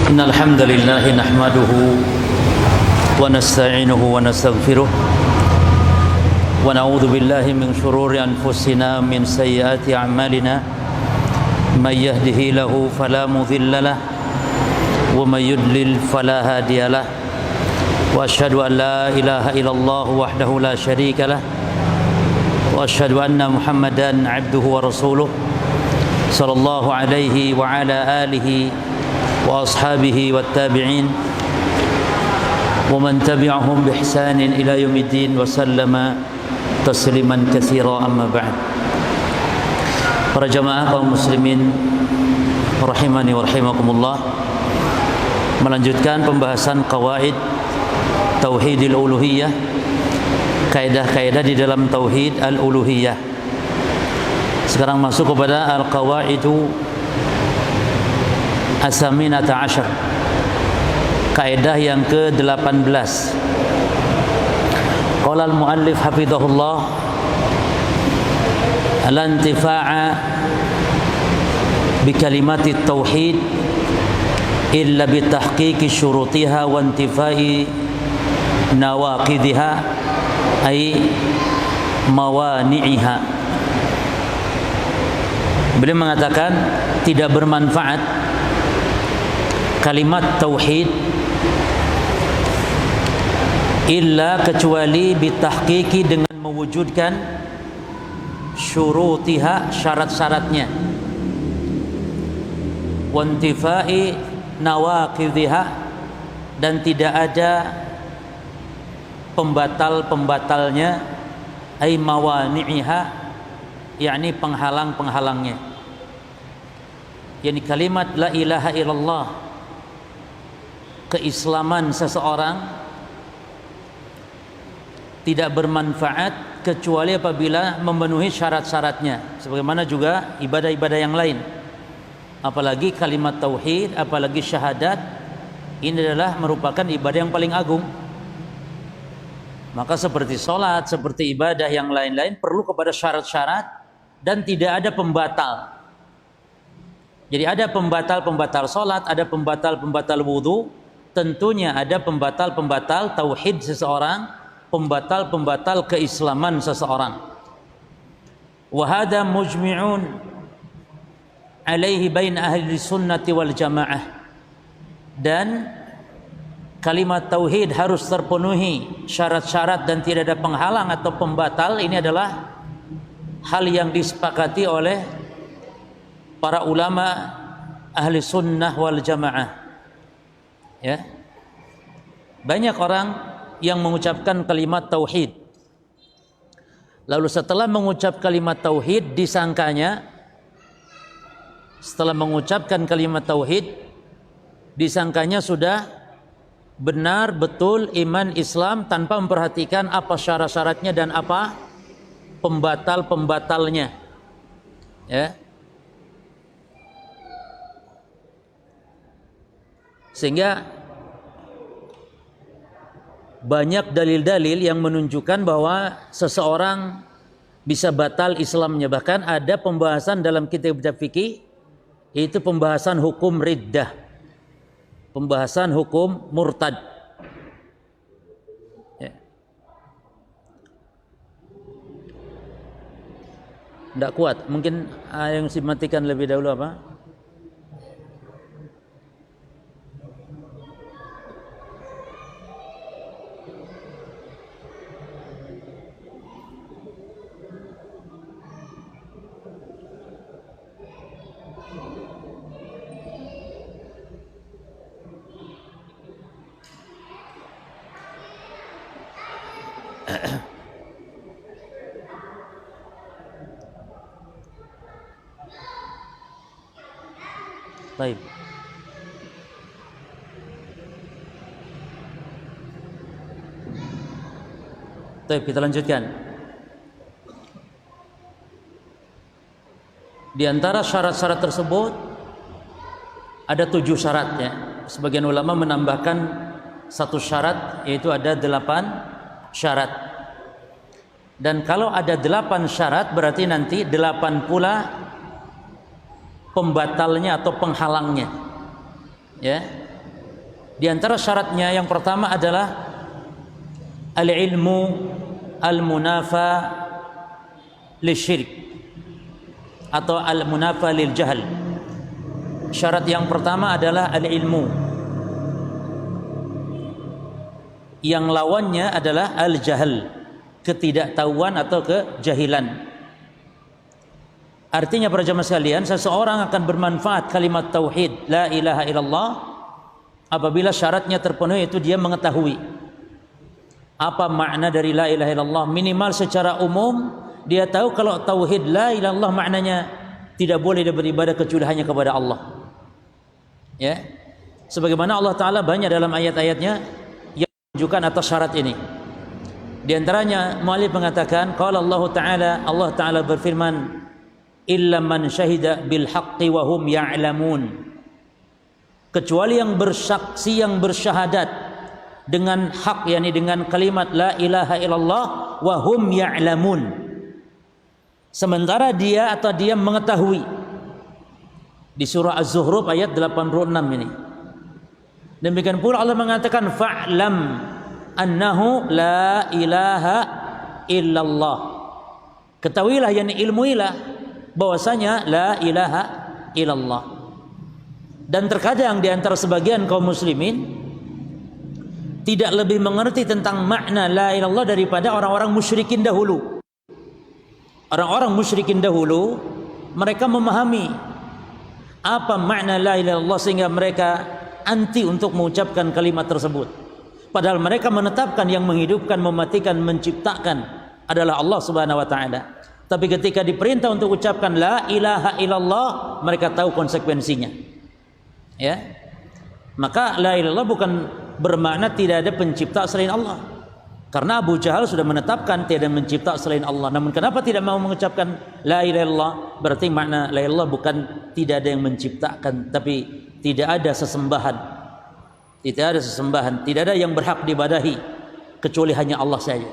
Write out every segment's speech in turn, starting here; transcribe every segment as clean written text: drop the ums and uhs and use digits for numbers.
إن الحمد لله نحمده ونستعينه ونستغفره ونعوذ بالله من شرور أنفسنا من سيئات أعمالنا من يهده له فلا مضل له ومن يضلل فلا هادي له وأشهد أن لا إله إلا الله وحده لا شريك له وأشهد أن محمدا عبده ورسوله صلى الله عليه وعلى آله وأصحابه والتابعين ومن تبعهم بإحسان إلى يوم الدين وسلم تسليما كثيرا أما بعد. Para jamaah kaum muslimin rahimani wa rahimakumullah, melanjutkan pembahasan qawaid tauhidil uluhiyah, kaidah-kaidah di dalam tauhid al-uluhiyah. Sekarang masuk kepada al-qawaidu as-saminata asyar, kaidah yang ke-18. Qala al-muallif hafizahullah, al-intifa'a bi kalimati tauhid illa bi tahqiqi syurutiha wa intifai nawaqidha ay mawani'iha. Beliau mengatakan tidak bermanfaat kalimat tauhid illa kecuali bitahqiqi dengan mewujudkan syurutiha, syarat-syaratnya, wantifai nawaqidhiha, dan tidak ada pembatal-pembatalnya, ay mawani'iha, yakni penghalang-penghalangnya. Yani kalimat la ilaha illallah, keislaman seseorang tidak bermanfaat kecuali apabila memenuhi syarat-syaratnya, sebagaimana juga ibadah-ibadah yang lain. Apalagi kalimat tauhid, apalagi syahadat, ini adalah merupakan ibadah yang paling agung. Maka seperti sholat, seperti ibadah yang lain-lain perlu kepada syarat-syarat dan tidak ada pembatal. Jadi ada pembatal-pembatal sholat, ada pembatal-pembatal wudhu, tentunya ada pembatal-pembatal tauhid seseorang, pembatal-pembatal keislaman seseorang. Wa hadza mujmi'un alaihi bain ahli sunnati wal jamaah. Dan kalimat tauhid harus terpenuhi syarat-syarat dan tidak ada penghalang atau pembatal. Ini adalah hal yang disepakati oleh para ulama ahli sunnah wal jamaah. Ya, banyak orang yang mengucapkan kalimat tauhid, lalu setelah mengucap kalimat tauhid disangkanya, setelah mengucapkan kalimat tauhid disangkanya sudah benar betul iman Islam tanpa memperhatikan apa syarat-syaratnya dan apa pembatal-pembatalnya. Ya, sehingga banyak dalil-dalil yang menunjukkan bahwa seseorang bisa batal Islamnya. Bahkan ada pembahasan dalam kitab-kitab fikih, yaitu pembahasan hukum riddah, pembahasan hukum murtad. Ya. Tidak kuat, mungkin yang dimatikan lebih dahulu apa? Baik. Baik, kita lanjutkan. Di antara syarat-syarat tersebut ada 7 syarat ya. Sebagian ulama menambahkan 1 syarat, yaitu ada 8 syarat. Dan kalau ada 8 syarat berarti nanti 8 pula pembatalnya atau penghalangnya. Ya. Di antara syaratnya yang pertama adalah al-ilmu al-munafa lisyirik atau al-munafa lil jahl. Syarat yang pertama adalah al-ilmu, yang lawannya adalah al-jahl, ketidaktahuan atau kejahilan. Artinya para jamaah sekalian, seseorang akan bermanfaat kalimat tauhid la ilaha illallah apabila syaratnya terpenuhi, itu dia mengetahui apa makna dari la ilaha illallah. Minimal secara umum dia tahu kalau tauhid la ilaha illallah maknanya tidak boleh dia beribadah kecuali hanya kepada Allah. Ya. Sebagaimana Allah Ta'ala banyak dalam ayat-ayatnya yang menunjukkan atas syarat ini. Di antaranya mu'allif mengatakan, qala Allah Ta'ala berfirman, illa man syahida bil haqqi wa hum ya'lamun. Kecuali yang bersaksi, yang bersyahadat dengan hak, yakni dengan kalimat la ilaha illallah wa hum ya'lamun, sementara dia atau dia mengetahui. Di surah Az-Zukhruf ayat 86 ini. Demikian pula Allah mengatakan fa'lam annahu la ilaha illallah. Ketahuilah, yakni ilmuilah bahwasanya la ilaha illallah. Dan terkadang di antara sebagian kaum muslimin tidak lebih mengerti tentang makna la ilaha illallah daripada orang-orang musyrikin dahulu. Orang-orang musyrikin dahulu mereka memahami apa makna la ilaha illallah sehingga mereka anti untuk mengucapkan kalimat tersebut. Padahal mereka menetapkan yang menghidupkan, mematikan, menciptakan adalah Allah Subhanahu wa taala. Tapi ketika diperintah untuk ucapkan la ilaha illallah, mereka tahu konsekuensinya. Ya. Maka la ilaha illallah bukan bermakna tidak ada pencipta selain Allah. Karena Abu Jahal sudah menetapkan tidak ada mencipta selain Allah. Namun kenapa tidak mau mengucapkan la ilaha illallah? Berarti makna la ilaha illallah bukan tidak ada yang menciptakan, tapi tidak ada sesembahan. Tidak ada sesembahan, tidak ada yang berhak diibadahi kecuali hanya Allah saja.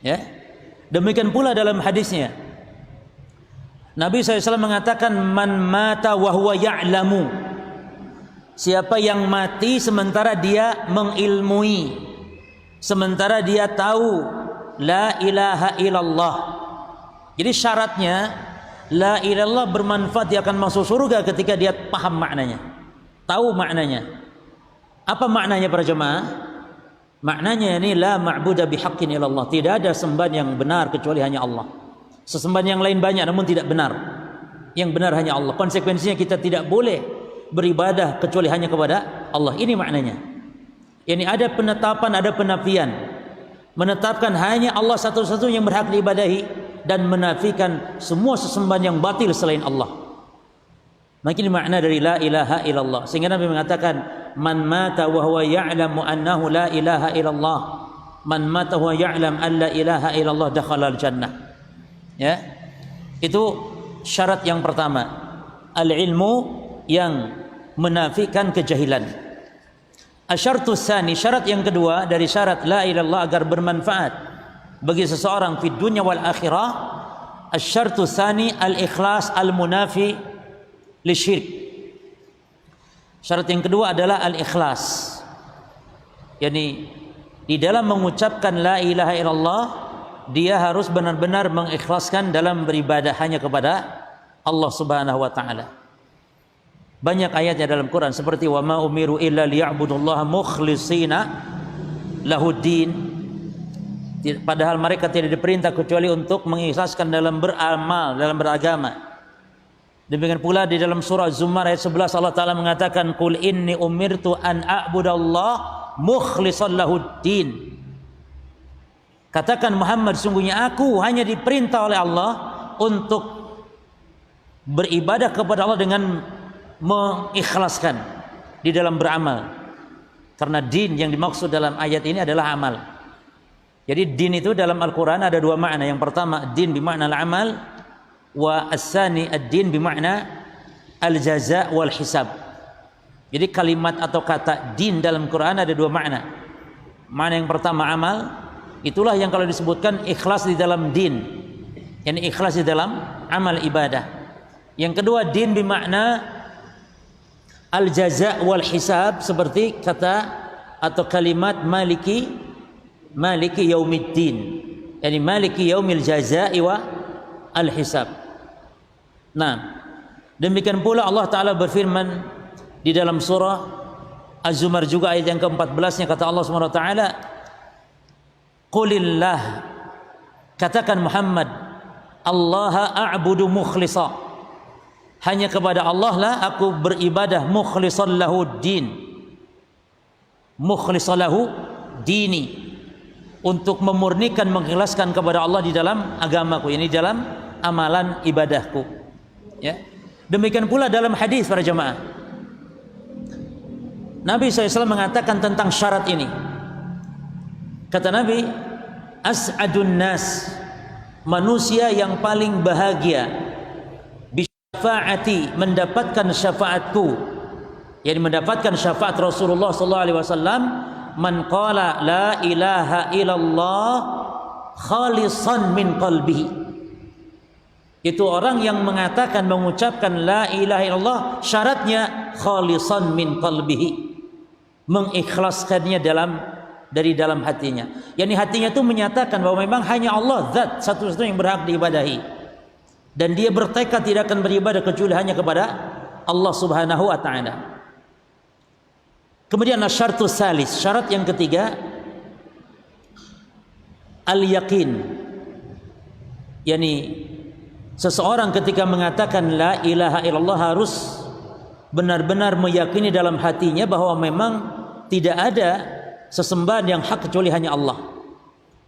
Ya. Demikian pula dalam hadisnya Nabi SAW mengatakan man mata wa huwa ya'lamu, siapa yang mati sementara dia mengilmui, sementara dia tahu la ilaha illallah. Jadi syaratnya la ilaha illallah bermanfaat, dia akan masuk surga ketika dia paham maknanya, tahu maknanya. Apa maknanya para jemaah? Maknanya ini la ma'budu bihaqqin illallah, tidak ada sembahan yang benar kecuali hanya Allah. Sesembahan yang lain banyak namun tidak benar. Yang benar hanya Allah. Konsekuensinya kita tidak boleh beribadah kecuali hanya kepada Allah. Ini maknanya. Ini ada penetapan, ada penafian. Menetapkan hanya Allah satu-satunya yang berhak diibadahi dan menafikan semua sesembahan yang batil selain Allah. Makin makna dari la ilaha illallah. Sehingga Nabi mengatakan man mata wa huwa ya'lamu annahu la ilaha illallah, man mata wa ya'lam an la ilaha illallah dakhala al-jannah. Ya. Itu syarat yang pertama, al-ilmu yang menafikan kejahilan. Asyartu tsani, syarat yang kedua dari syarat la ilaha illallah agar bermanfaat bagi seseorang di dunia wal akhirah, asyartu tsani al-ikhlas al-munafi lisyirik. Syarat yang kedua adalah al-ikhlas, yakni di dalam mengucapkan la ilaha illallah dia harus benar-benar mengikhlaskan dalam beribadah hanya kepada Allah Subhanahu wa taala. Banyak ayatnya dalam Quran seperti wa ma umiru illa liya'budullaha mukhlishina lahuddin. Padahal mereka tidak diperintah kecuali untuk mengikhlaskan dalam beramal, dalam beragama. Demikian pula di dalam surah Zumar ayat 11 Allah Ta'ala mengatakan qul inni umirtu an a'budallah mukhlishan lahuddin. Katakan Muhammad, sungguhnya aku hanya diperintah oleh Allah untuk beribadah kepada Allah dengan mengikhlaskan di dalam beramal. Karena din yang dimaksud dalam ayat ini adalah amal. Jadi din itu dalam Al-Quran ada dua makna. Yang pertama din bermakna al-amal, wa as-sani ad-din bermakna al-jaza wal hisab. Jadi kalimat atau kata din dalam Quran ada dua makna. Makna yang pertama amal, itulah yang kalau disebutkan ikhlas di dalam din, yakni ikhlas di dalam amal ibadah. Yang kedua din bermakna al-jaza' wal hisab, seperti kata atau kalimat maliki yaumiddin, yani maliki yaumil jaza'i wa al-hisab. Nah, demikian pula Allah Ta'ala berfirman di dalam surah Az-Zumar juga ayat yang ke-14-nya, kata Allah Subhanahu wa taala, Qulillah, katakan Muhammad, Allah a'budu mukhlisa, hanya kepada Allah lah aku beribadah, mukhlisan lahu din, mukhlisan lahu dini, untuk memurnikan, mengikhlaskan kepada Allah di dalam agamaku, ini dalam amalan ibadahku. Ya. Demikian pula dalam hadis para jemaah, Nabi SAW mengatakan tentang syarat ini. Kata Nabi, as'adun nas, manusia yang paling bahagia, bisyafaati, mendapatkan syafaatku, yakni mendapatkan syafaat Rasulullah SAW, man qala la ilaha illallah khalisan min qalbihi, itu orang yang mengatakan, mengucapkan la ilaha illallah, syaratnya khalisan min qalbihi, mengikhlaskannya dari dalam hatinya. Yani hatinya itu menyatakan bahwa memang hanya Allah zat satu-satunya yang berhak diibadahi, dan dia bertekad tidak akan beribadah kecuali hanya kepada Allah Subhanahu wa taala. Kemudian asyartus salis, syarat yang ketiga, al-yaqin. Yani seseorang ketika mengatakan la ilaha illallah harus benar-benar meyakini dalam hatinya bahwa memang tidak ada sesembahan yang hak kecuali hanya Allah.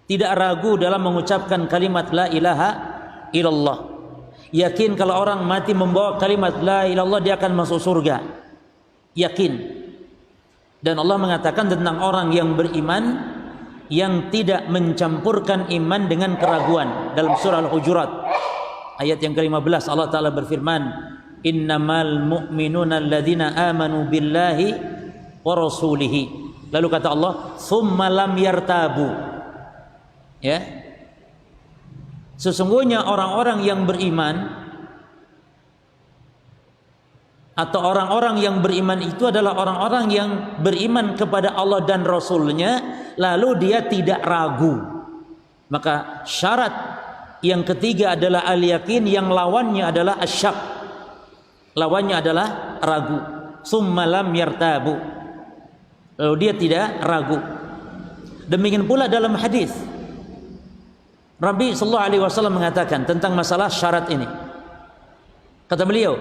Tidak ragu dalam mengucapkan kalimat la ilaha illallah. Yakin kalau orang mati membawa kalimat la ilaha illallah dia akan masuk surga. Yakin. Dan Allah mengatakan tentang orang yang beriman yang tidak mencampurkan iman dengan keraguan dalam surah Al-Hujurat ayat yang ke-15, Allah Ta'ala berfirman, innamal mu'minuna alladzina amanu billahi wa rasulihi. Lalu kata Allah, thumma lam yartabu. Ya. Sesungguhnya orang-orang yang beriman atau orang-orang yang beriman itu adalah orang-orang yang beriman kepada Allah dan Rasulnya, lalu dia tidak ragu. Maka syarat yang ketiga adalah al-yakin, yang lawannya adalah asyak, lawannya adalah ragu. Summa lam yartabu, lalu dia tidak ragu. Demikian pula dalam hadis Nabi sallallahu alaihi wasallam mengatakan tentang masalah syarat ini. Kata beliau,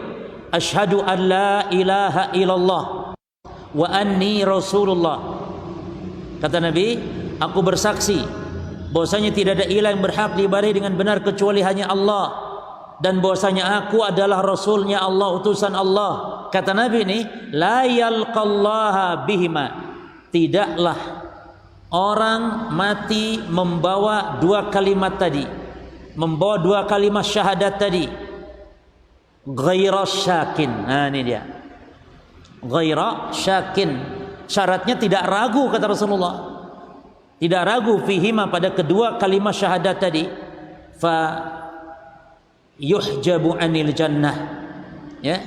asyhadu an la ilaha illallah wa anni rasulullah. Kata Nabi, aku bersaksi bahwasanya tidak ada ilah yang berhak diibadahi dengan benar kecuali hanya Allah, dan bahwasanya aku adalah rasulnya Allah, utusan Allah. Kata Nabi ini, la yalqallaha bihima, tidaklah orang mati membawa dua kalimat tadi, membawa dua kalimat syahadat tadi, ghaira syakin. Nah ini dia, ghaira syakin, syaratnya tidak ragu, kata Rasulullah, tidak ragu fihima, pada kedua kalimat syahadat tadi, fa yuhjabu anil jannah, ya,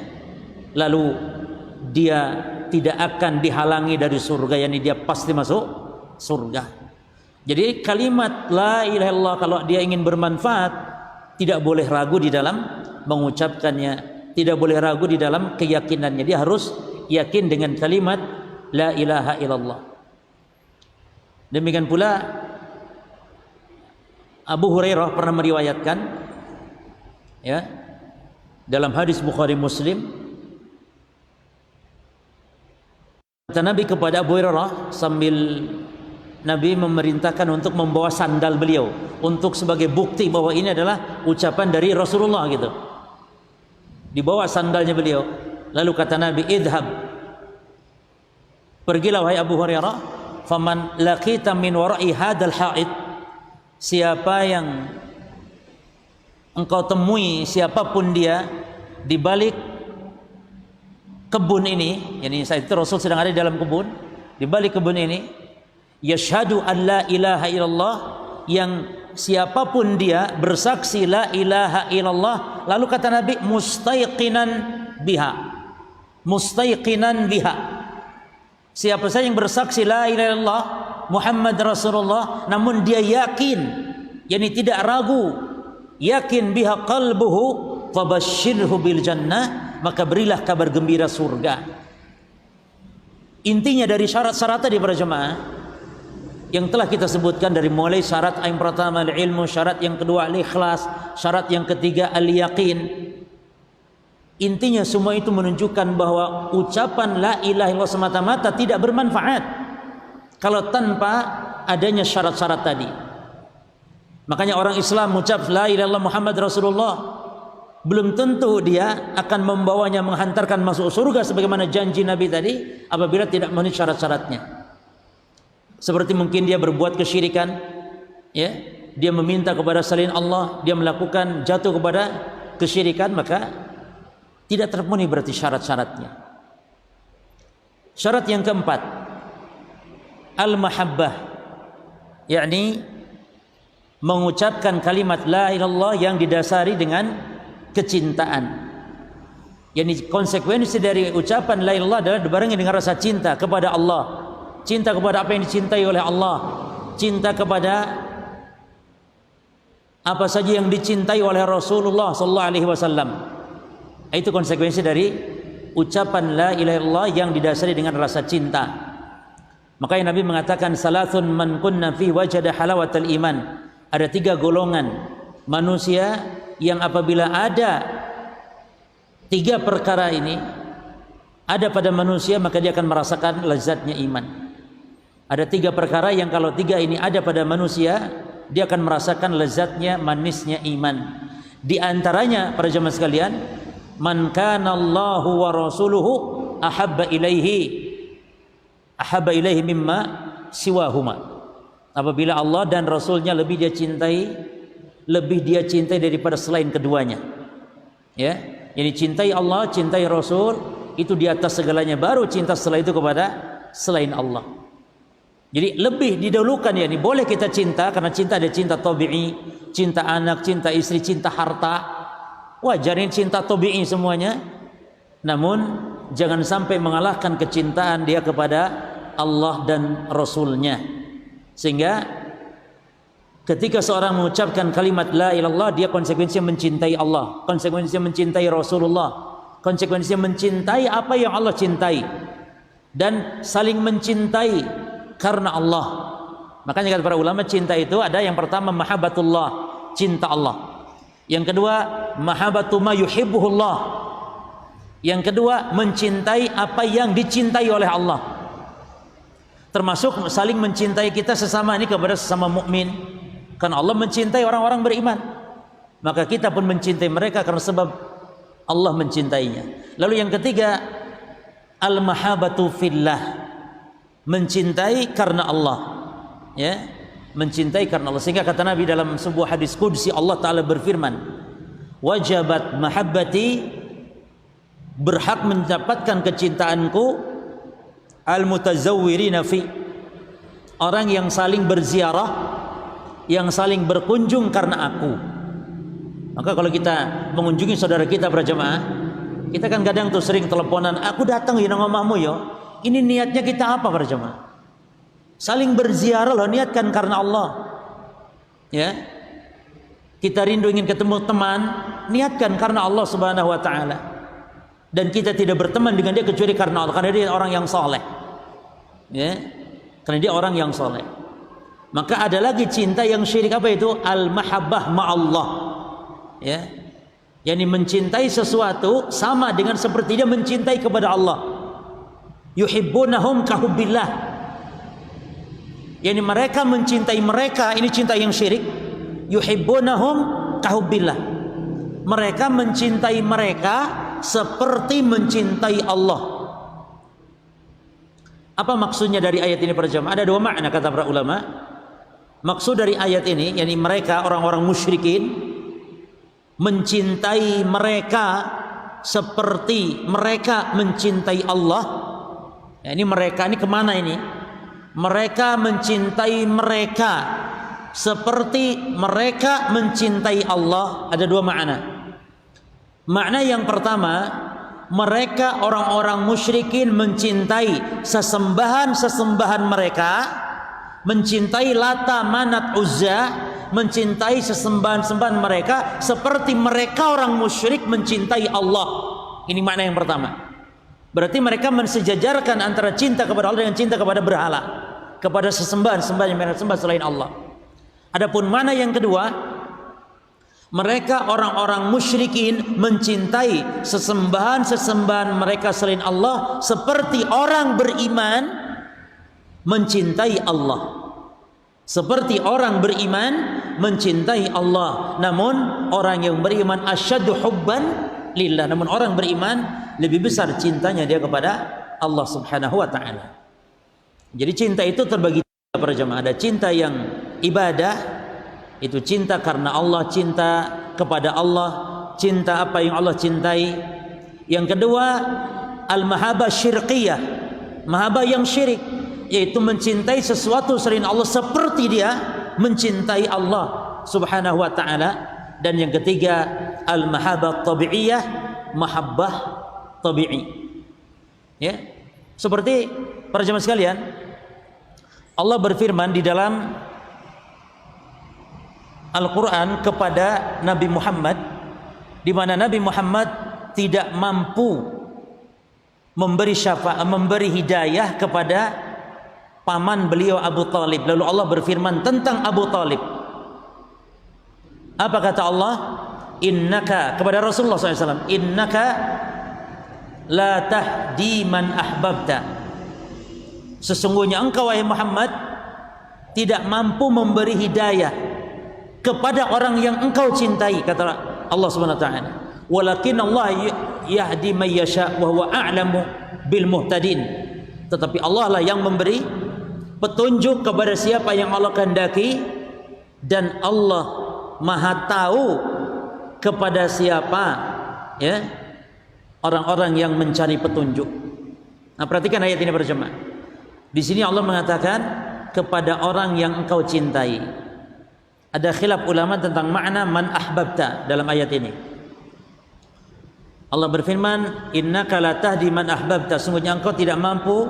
lalu dia tidak akan dihalangi dari surga, yakni dia pasti masuk surga. Jadi kalimat la ilaha illallah kalau dia ingin bermanfaat, tidak boleh ragu di dalam mengucapkannya, tidak boleh ragu di dalam keyakinannya. Dia harus yakin dengan kalimat la ilaha illallah. Demikian pula Abu Hurairah pernah meriwayatkan, ya, dalam hadis Bukhari Muslim, kata Nabi kepada Abu Hurairah sambil Nabi memerintahkan untuk membawa sandal beliau untuk sebagai bukti bahwa ini adalah ucapan dari Rasulullah gitu. Dibawa sandalnya beliau. Lalu kata Nabi, idhab, pergilah wahai Abu Hurairah, faman laqita min wara'i hadzal ha'id, siapa yang engkau temui, siapapun dia di balik kebun ini, yani saat itu Rasul sedang ada di dalam kebun, di balik kebun ini, yashhadu an la ilaha illallah, yang siapapun dia bersaksi la ilaha illallah, lalu kata Nabi mustaiqinan biha, mustaiqinan biha. Siapa saja yang bersaksi la ilaha illallah Muhammad Rasulullah namun dia yakin, yakni tidak ragu, yakin biha qalbuhu, fabashshirhu bil jannah, maka berilah kabar gembira surga. Intinya dari syarat-syarat tadi para jemaah yang telah kita sebutkan, dari mulai syarat yang pertama al-ilmu, syarat yang kedua al-ikhlas, syarat yang ketiga al-yaqin. Intinya semua itu menunjukkan bahwa ucapan la ilaha illallah semata-mata tidak bermanfaat kalau tanpa adanya syarat-syarat tadi. Makanya orang Islam mengucap la ilaha illallah Muhammad Rasulullah, belum tentu dia akan membawanya menghantarkan masuk surga sebagaimana janji Nabi tadi apabila tidak memenuhi syarat-syaratnya. Seperti mungkin dia berbuat kesyirikan, ya, dia meminta kepada selain Allah, dia melakukan jatuh kepada kesyirikan, maka tidak terpenuhi berarti syarat-syaratnya. Syarat yang keempat, al-mahabbah, yakni mengucapkan kalimat la ilaha illallah yang didasari dengan kecintaan. Yani konsekuensi dari ucapan la ilaha illallah adalah dibarengi dengan rasa cinta kepada Allah, cinta kepada apa yang dicintai oleh Allah, cinta kepada apa saja yang dicintai oleh Rasulullah sallallahu alaihi wasallam. Itu konsekuensi dari ucapan la ilaha illallah yang didasari dengan rasa cinta. Makanya Nabi mengatakan salasun man kunna fi wajada halawatal iman. Ada 3 golongan manusia yang apabila ada 3 perkara ini ada pada manusia, maka dia akan merasakan lezatnya iman. Ada 3 perkara yang kalau 3 ini ada pada manusia, dia akan merasakan lezatnya, manisnya iman. Di antaranya para jemaah sekalian, man kana Allahu wa rasuluhu ahabba ilaihi mimma siwahuma. Apabila Allah dan Rasulnya lebih dia cintai daripada selain keduanya. Ya, jadi cintai Allah, cintai Rasul itu di atas segalanya, baru cinta setelah itu kepada selain Allah. Jadi lebih didahulukan, ya, ini boleh kita cinta karena cinta ada cinta tabi'i, cinta anak, cinta istri, cinta harta. Wajar ini cinta tabi'i semuanya. Namun jangan sampai mengalahkan kecintaan dia kepada Allah dan Rasulnya. Sehingga ketika seorang mengucapkan kalimat la ilaha illallah, dia konsekuensinya mencintai Allah, konsekuensinya mencintai Rasulullah, konsekuensinya mencintai apa yang Allah cintai, dan saling mencintai karena Allah. Makanya kata para ulama, cinta itu ada yang pertama mahabbatullah, cinta Allah. Yang kedua mahabbatu ma yuhibbuhullah. Yang kedua mencintai apa yang dicintai oleh Allah. Termasuk saling mencintai kita sesama ini kepada sesama mukmin. Karena Allah mencintai orang-orang beriman, maka kita pun mencintai mereka karena sebab Allah mencintainya. Lalu yang ketiga al-mahabbatu fillah, mencintai karena Allah, ya, mencintai karena Allah. Sehingga kata Nabi dalam sebuah hadis qudsi, Allah Ta'ala berfirman, wajabat mahabbati, berhak mendapatkan kecintaanku, al-mutazawwirina fi, orang yang saling berziarah, yang saling berkunjung karena aku. Maka kalau kita mengunjungi saudara kita para jemaah, kita kan kadang tuh sering teleponan, aku datang ya nang omahmu yo. Ini niatnya kita apa para jemaah? Saling berziarah loh, niatkan karena Allah. Ya. Kita rindu ingin ketemu teman, niatkan karena Allah Subhanahu wa taala. Dan kita tidak berteman dengan dia kecuali karena Allah, karena dia orang yang saleh. Ya. Karena dia orang yang saleh. Maka ada lagi cinta yang syirik, apa itu? Al-mahabbah ma'allah. Ya. Yani mencintai sesuatu sama dengan seperti dia mencintai kepada Allah. Yuhibbunahum kahubbillah. Yani mereka mencintai mereka, ini cinta yang syirik. Yuhibbunahum kahubbillah. Mereka mencintai mereka seperti mencintai Allah. Apa maksudnya dari ayat ini para jemaah? Ada 2 makna kata para ulama. Maksud dari ayat ini, yakni mereka orang-orang musyrikin mencintai mereka seperti mereka mencintai Allah. Ya, ini mereka ini kemana ini? Mereka mencintai mereka seperti mereka mencintai Allah. Ada 2 makna. Makna yang pertama, mereka orang-orang musyrikin mencintai sesembahan-sesembahan mereka, mencintai Lata, Manat, Uzza, mencintai sesembahan-sembahan mereka seperti mereka orang musyrik mencintai Allah. Ini makna yang pertama. Berarti mereka mensejajarkan antara cinta kepada Allah dengan cinta kepada berhala, kepada sesembahan-sembahan yang mereka sembah selain Allah. Adapun makna yang kedua, mereka orang-orang musyrikin mencintai sesembahan-sesembahan mereka selain Allah seperti orang beriman mencintai Allah. Seperti orang beriman mencintai Allah. Namun orang yang beriman asyaddu hubban lillah. Namun orang beriman lebih besar cintanya dia kepada Allah Subhanahu wa taala. Jadi cinta itu terbagi para jemaah. Ada cinta yang ibadah, itu cinta karena Allah, cinta kepada Allah, cinta apa yang Allah cintai. Yang kedua, al-mahabbah syirqiyah, mahabbah yang syirik, yaitu mencintai sesuatu selain Allah seperti dia mencintai Allah Subhanahu wa taala. Dan yang ketiga, al-mahabbah tabi'iyah, mahabbah tabi'i. Ya. Seperti para jemaah sekalian, Allah berfirman di dalam Al-Quran kepada Nabi Muhammad, di mana Nabi Muhammad tidak mampu memberi syafaat, memberi hidayah kepada paman beliau Abu Talib. Lalu Allah berfirman tentang Abu Talib. Apa kata Allah? Innaka, kepada Rasulullah SAW, innaka la tahdi man ahbabta. Sesungguhnya engkau wahai Muhammad tidak mampu memberi hidayah kepada orang yang engkau cintai, kata Allah Subhanahu wa taala. Walakin Allah yahdi man yasha wa huwa a'lamu bil muhtadin. Tetapi Allah lah yang memberi petunjuk kepada siapa yang Allah kehendaki, dan Allah Maha tahu kepada siapa ya orang-orang yang mencari petunjuk. Nah, perhatikan ayat ini berjemaah. Di sini Allah mengatakan kepada orang yang engkau cintai. Ada khilaf ulama tentang makna man ahbabta dalam ayat ini. Allah berfirman, innaka la tahdi man ahbabta, sungguhnya engkau tidak mampu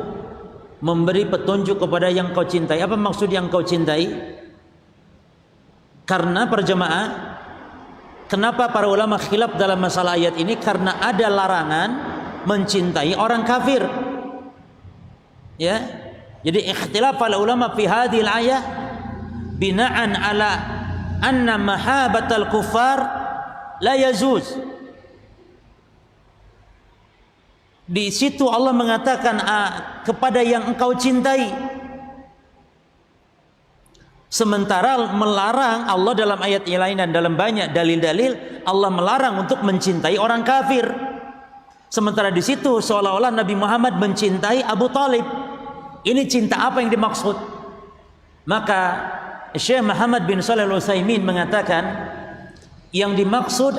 memberi petunjuk kepada yang kau cintai. Apa maksud yang kau cintai? Karena perjemaah, kenapa para ulama khilaf dalam masalah ayat ini? Karena ada larangan mencintai orang kafir. Ya. Jadi ikhtilaf para ulama fi hadhil ayah bina'an ala anna mahabbatal kuffar la yazuz. Di situ Allah mengatakan kepada yang engkau cintai. Sementara melarang Allah dalam ayat yang lain dan dalam banyak dalil-dalil Allah melarang untuk mencintai orang kafir. Sementara di situ seolah-olah Nabi Muhammad mencintai Abu Talib. Ini cinta apa yang dimaksud? Maka Syekh Muhammad bin Shalih Al-Utsaimin mengatakan yang dimaksud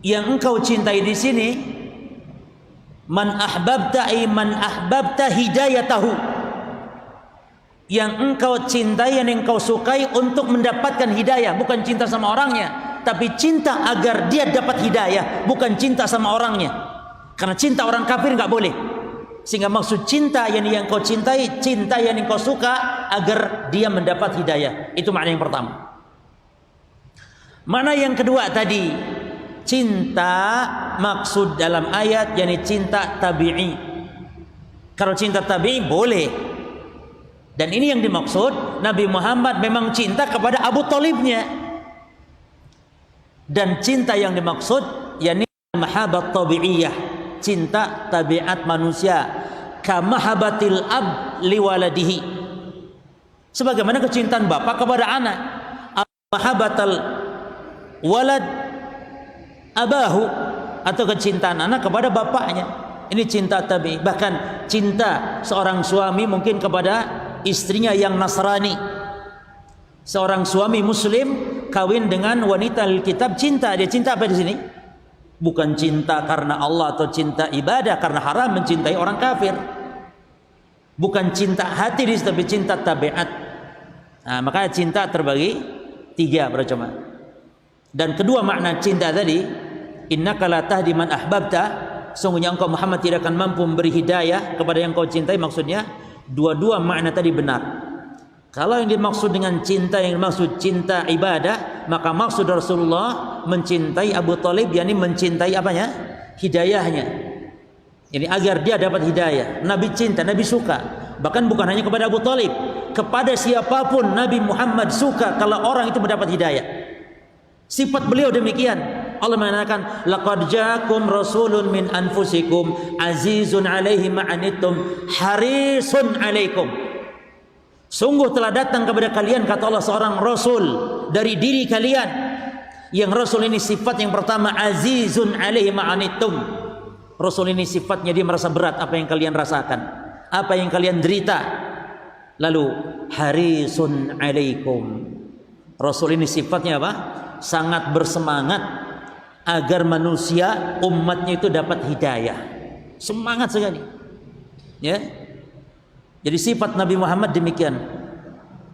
yang engkau cintai di sini man ahbabta hidayatahu. Yang engkau cintai, yang engkau sukai untuk mendapatkan hidayah, bukan cinta sama orangnya, tapi cinta agar dia dapat hidayah, bukan cinta sama orangnya. Karena cinta orang kafir nggak boleh. Sehingga maksud cinta yang engkau cintai, cinta yang engkau suka agar dia mendapat hidayah. Itu makna yang pertama. Makna yang kedua tadi, cinta maksud dalam ayat yakni cinta tabi'i. Kalau cinta tabi'i boleh. Dan ini yang dimaksud, Nabi Muhammad memang cinta kepada Abu Talibnya. Dan cinta yang dimaksud yakni mahabbat tabi'iyah, cinta tabiat manusia, kamahabatil ab liwaladihi, sebagaimana kecintaan bapak kepada anak. Mahabbatal walad abahu, atau kecintaan anak kepada bapaknya. Ini cinta tabi'i. Bahkan cinta seorang suami mungkin kepada istrinya yang Nasrani. Seorang suami muslim kawin dengan wanita Alkitab, cinta. Dia cinta apa di sini? Bukan cinta karena Allah atau cinta ibadah, karena haram mencintai orang kafir. Bukan cinta hati, tapi cinta tabiat. Nah, maka cinta terbagi tiga berjemaah. Dan kedua makna cinta tadi innaka la tahdi man ahbabta, sungguhnya engkau Muhammad tidak akan mampu memberi hidayah kepada yang kau cintai. Maksudnya dua-dua makna tadi benar. Kalau yang dimaksud dengan cinta, yang dimaksud cinta ibadah, maka maksud Rasulullah mencintai Abu Thalib, yakni mencintai apanya? Hidayahnya. Jadi agar dia dapat hidayah. Nabi cinta, Nabi suka. Bahkan bukan hanya kepada Abu Thalib, kepada siapapun Nabi Muhammad suka kalau orang itu mendapat hidayah. Sifat beliau demikian. Allah mengatakan, laqad ja'akum rasulun min anfusikum azizun 'alaihi ma 'anittum harisun 'alaikum. Sungguh telah datang kepada kalian, kata Allah, seorang rasul dari diri kalian. Yang rasul ini sifat yang pertama, azizun 'alaihi ma 'anittum. Rasul ini sifatnya dia merasa berat apa yang kalian rasakan, apa yang kalian derita. Lalu harisun 'alaikum. Rasul ini sifatnya apa? Sangat bersemangat agar manusia, umatnya itu dapat hidayah. Semangat sekali. Ya. Jadi sifat Nabi Muhammad demikian.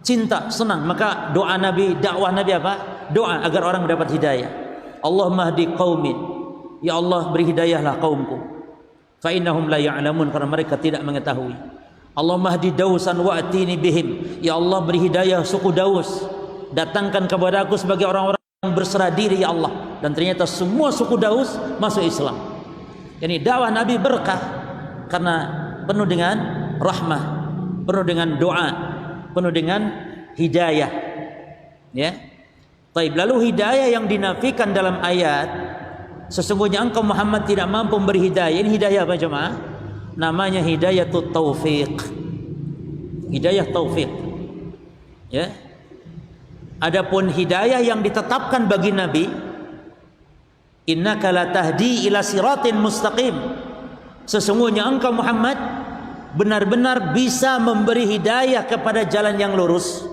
Cinta, senang. Maka doa Nabi, dakwah Nabi apa? Doa agar orang mendapat hidayah. Allahumma hdi qaumin. Ya Allah, beri hidayahlah kaumku. Fa innahum la ya'lamun, karena mereka tidak mengetahui. Allahumma hdi dausan wa'tini bihim. Ya Allah, beri hidayah suku Daus. Datangkan kepada aku sebagai orang-orang yang berserah diri, ya Allah. Dan ternyata semua suku Daus masuk Islam. Jadi dakwah Nabi berkah karena penuh dengan rahmah, penuh dengan doa, penuh dengan hidayah. Ya. Baik, lalu hidayah yang dinafikan dalam ayat, sesungguhnya engkau Muhammad tidak mampu memberi hidayah. Ini hidayah apa jemaah? Namanya hidayatut taufiq. Hidayah taufik. Ya. Adapun hidayah yang ditetapkan bagi Nabi, innaka la tahdi ila siratin mustaqim. Sesungguhnya engkau Muhammad benar-benar bisa memberi hidayah kepada jalan yang lurus.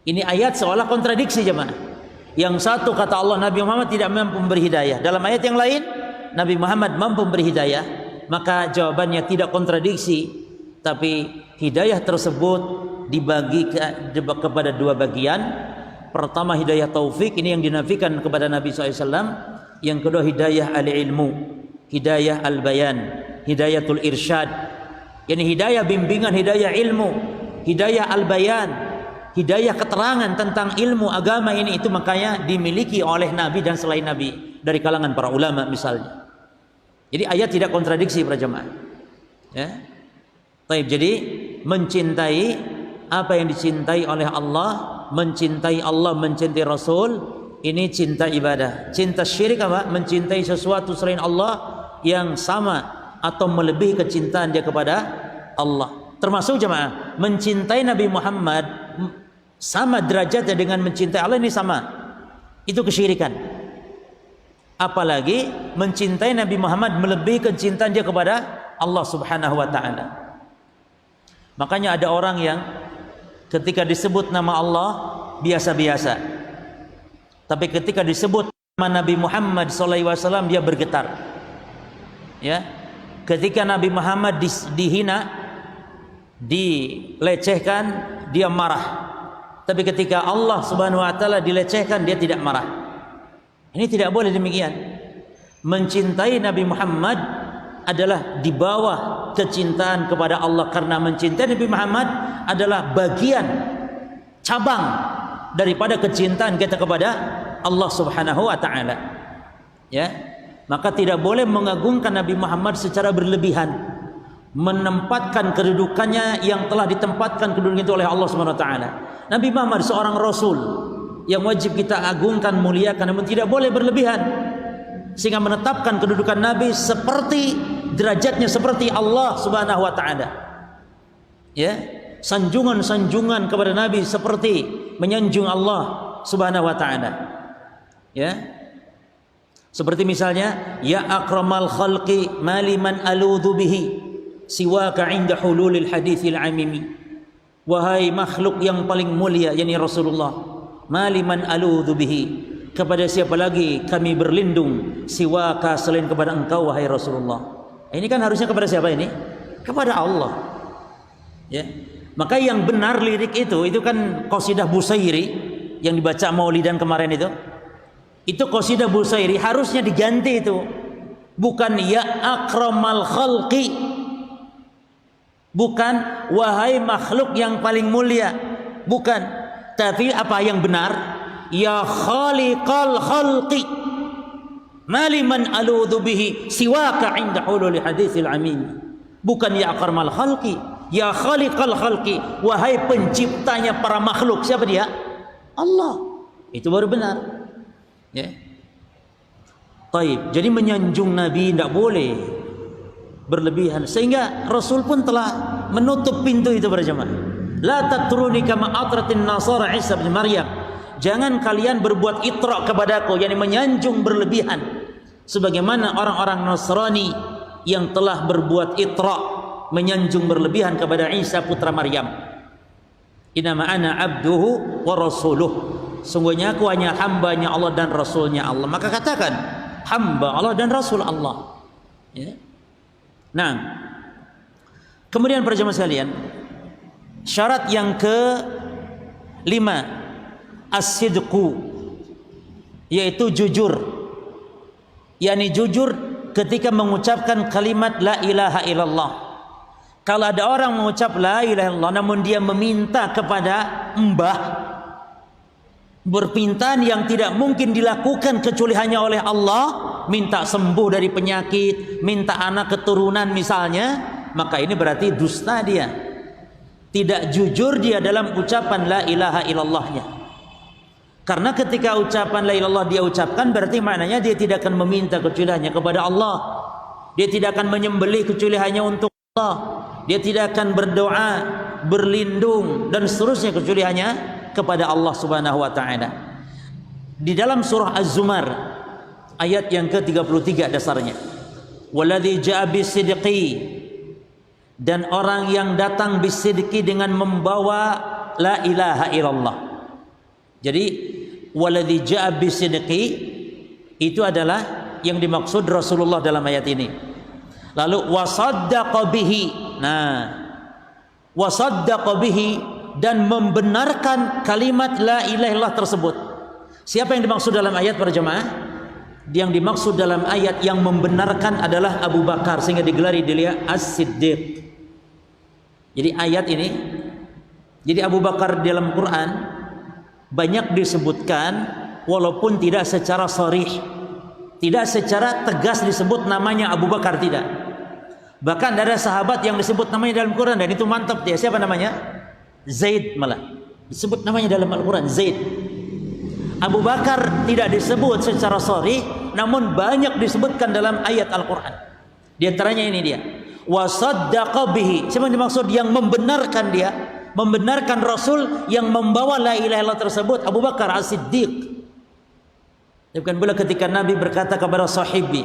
Ini ayat seolah kontradiksi jemaah. Yang satu kata Allah, Nabi Muhammad tidak mampu memberi hidayah. Dalam ayat yang lain, Nabi Muhammad mampu memberi hidayah. Maka jawabannya tidak kontradiksi, tapi hidayah tersebut dibagi kepada dua bagian. Pertama hidayah taufik, ini yang dinafikan kepada Nabi SAW. Yang kedua hidayah al-ilmu, hidayah al-bayan, hidayatul irsyad. Yani hidayah bimbingan, hidayah ilmu, hidayah al-bayan, hidayah keterangan tentang ilmu agama ini, itu makanya dimiliki oleh Nabi dan selain Nabi dari kalangan para ulama misalnya. Jadi ayat tidak kontradiksi para jemaah. Ya. Baik, jadi mencintai apa yang dicintai oleh Allah, mencintai Allah, mencintai Rasul, ini cinta ibadah. Cinta syirik apa? Mencintai sesuatu selain Allah yang sama atau melebihi kecintaan dia kepada Allah. Termasuk jemaah, mencintai Nabi Muhammad sama derajatnya dengan mencintai Allah, ini sama. Itu kesyirikan. Apalagi mencintai Nabi Muhammad melebihi kecintaan dia kepada Allah Subhanahu wa taala. Makanya ada orang yang ketika disebut nama Allah biasa-biasa, tapi ketika disebut nama Nabi Muhammad SAW dia bergetar. Ya, ketika Nabi Muhammad dihina, dilecehkan, dia marah. Tapi ketika Allah Subhanahu wa taala dilecehkan, dia tidak marah. Ini tidak boleh demikian. Mencintai Nabi Muhammad adalah di bawah kecintaan kepada Allah, karena mencintai Nabi Muhammad adalah bagian cabang daripada kecintaan kita kepada Allah Subhanahu wa taala. Ya. Maka tidak boleh mengagungkan Nabi Muhammad secara berlebihan, menempatkan kedudukannya yang telah ditempatkan kedudukan itu oleh Allah Subhanahu wa taala. Nabi Muhammad seorang rasul yang wajib kita agungkan, muliakan, namun tidak boleh berlebihan sehingga menetapkan kedudukan Nabi seperti derajatnya seperti Allah Subhanahu wa taala. Ya, sanjungan-sanjungan kepada Nabi seperti menyanjung Allah Subhanahu wa taala. Ya. Seperti misalnya, ya akramal khalqi maliman aludhu bihi siwaka inda hululil hadithil amimi. Wahai makhluk yang paling mulia, yakni Rasulullah, maliman aludhu bihi, kepada siapa lagi kami berlindung siwaka selain kepada engkau wahai Rasulullah. Ini kan harusnya kepada siapa ini? Kepada Allah. Ya. Maka yang benar lirik itu kan qasidah Busairi yang dibaca Maulidan kemarin itu. Itu qasidah Busairi harusnya diganti itu. Bukan ya akramal khalqi. Bukan wahai makhluk yang paling mulia. Bukan. Tapi apa yang benar? Ya khaliqal khalqi. Maliman aludhu bihi siwaka inda hululi hadithil amin. Bukan ya akramal khalqi. Ya khaliqal khalqi. Wahai penciptanya para makhluk. Siapa dia? Allah. Itu baru benar. Ya. Taib. Jadi menyanjung Nabi tidak boleh berlebihan. Sehingga Rasul pun telah menutup pintu itu para jemaah. La tatruni kama atratin nasara Isa bin Maryam. Jangan kalian berbuat itra kepadaku, yakni menyanjung berlebihan. Sebagaimana orang-orang Nasrani yang telah berbuat itra, menyanjung berlebihan kepada Isa putra Maryam. Innama ana abduhu wa rasuluh. Sungguhnya aku hanya hambanya Allah dan Rasulnya Allah. Maka katakan hamba Allah dan Rasul Allah. Ya. Nah, kemudian para jemaah sekalian, syarat yang ke-5 as-sidqu, yaitu jujur. yakni jujur ketika mengucapkan kalimat la ilaha illallah. Kalau ada orang mengucap la ilaha illallah namun dia meminta kepada mbah, permintaan yang tidak mungkin dilakukan kecuali hanya oleh Allah, minta sembuh dari penyakit, minta anak keturunan misalnya, maka ini berarti dusta dia. Tidak jujur dia dalam ucapan la ilaha illallahnya. Karena ketika ucapan la ilaha illallah dia ucapkan, berarti maknanya dia tidak akan meminta kecuali hanya kepada Allah. Dia tidak akan menyembelih kecuali hanya untuk Allah. Dia tidak akan berdoa, berlindung dan seterusnya kecuali hanya kepada Allah Subhanahu wa taala. Di dalam surah Az-Zumar ayat yang ke-33 dasarnya. Walladzi jaa bisidqi, dan orang yang datang bisidqi dengan membawa la ilaha illallah. Jadi walladzi jaa bisidqi itu adalah yang dimaksud Rasulullah dalam ayat ini. Lalu wasaddaqa bihi. Nah, wasaddaqa bihi, dan membenarkan kalimat la ilaha illallah tersebut. Siapa yang dimaksud dalam ayat para jemaah? Yang dimaksud dalam ayat yang membenarkan adalah Abu Bakar, sehingga digelari dia As-Siddiq. Jadi ayat ini, jadi Abu Bakar dalam Quran banyak disebutkan walaupun tidak secara sharih, tidak secara tegas disebut namanya Abu Bakar, tidak. Bahkan ada sahabat yang disebut namanya dalam Quran dan itu mantap dia. Siapa namanya? Zaid, malah disebut namanya dalam Al-Quran Zaid. Abu Bakar tidak disebut secara sharih, namun banyak disebutkan dalam ayat Al-Quran. Di antaranya ini dia, wasaddaqa bihi. Siapa yang dimaksud? Yang membenarkan dia, membenarkan Rasul yang membawa la ilaha illallah tersebut, Abu Bakar As-Siddiq. Bukan pula ketika Nabi berkata kepada sahibi,